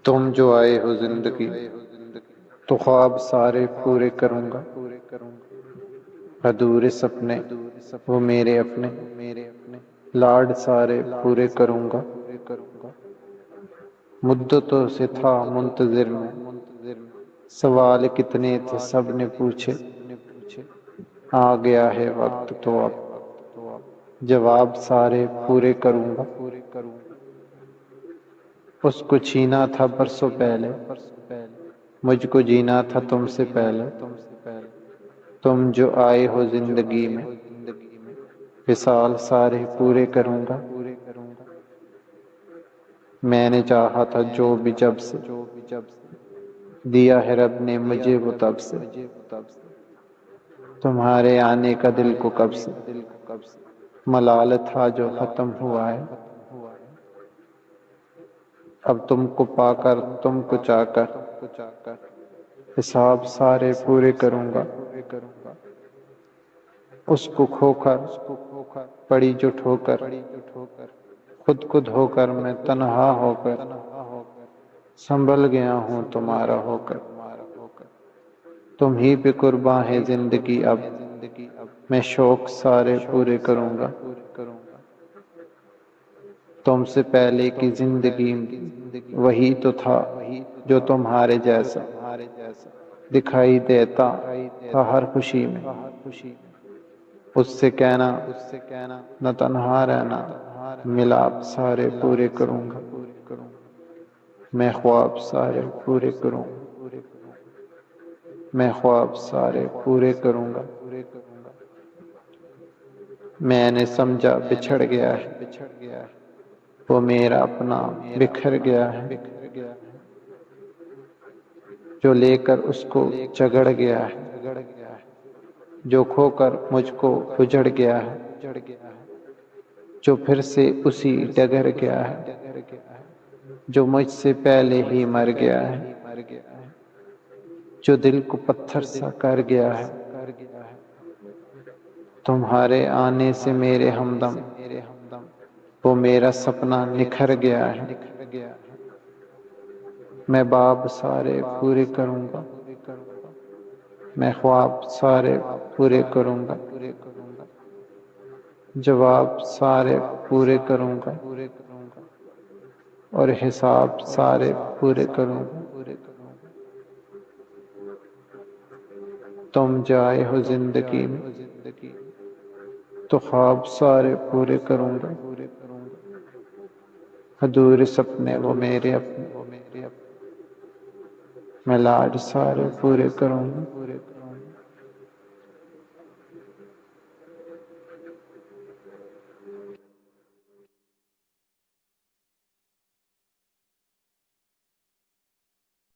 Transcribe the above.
تم جو آئے ہو زندگی تو خواب سارے پورے کروں گا، ادھورے سپنے وہ میرے اپنے، لاڈ سارے پورے کروں گا۔ مدتوں سے تھا منتظر میں، سوال کتنے تھے سب نے پوچھے، آ گیا ہے وقت تو اب جواب سارے پورے کروں گا۔ اس کو چھینا تھا برسوں پہلے، مجھ کو جینا تھا تم سے پہلے، تم جو آئے ہو زندگی میں وصال سارے پورے کروں گا۔ میں نے چاہا تھا جو بھی جب سے، دیا ہے رب نے مجھے وہ تب سے، تمہارے آنے کا دل کو کب سے ملال تھا جو ختم ہوا ہے۔ اب تم کو پا کر تم کو چاہ کر حساب سارے پورے کروں گا۔ اس کو کھو کر پڑی جو ٹھوکر، خود کو دھو کر میں تنہا ہو کر سنبھل گیا ہوں تمہارا ہو کر۔ تم ہی پہ قرباں ہے زندگی اب، میں شوق سارے پورے کروں گا۔ تم سے پہلے کی زندگی وہی تو تھا جو تمہارے جیسا دکھائی دیتا تھا ہر خوشی میں۔ اس سے کہنا نہ تنہا رہنا، ملاپ سارے پورے کروں گا۔ میں خواب سارے پورے کروں گا، میں خواب سارے پورے کروں گا۔ میں نے سمجھا بچھڑ گیا ہے وہ میرا اپنا بکھر گیا ہے، جو لے کر اس کو جگڑ گیا ہے، جو کھو کر مجھ کو اجڑ گیا ہے، جو پھر سے اسی ڈگر گیا ہے، جو مجھ سے پہلے ہی مر گیا ہے، جو دل کو پتھر سا کر گیا ہے۔ تمہارے آنے سے میرے ہمدم وہ میرا سپنا نکھر گیا ہے۔ میں باب سارے پورے کروں گا، میں خواب سارے پورے کروں گا، جواب سارے پورے کروں گا، اور حساب سارے پورے کروں گا۔ تم جائے ہو زندگی میں تو خواب سارے پورے کروں گا، ادھورے سپنے وہ میرے اپنے، میں لاڈ سارے پورے کروں گا۔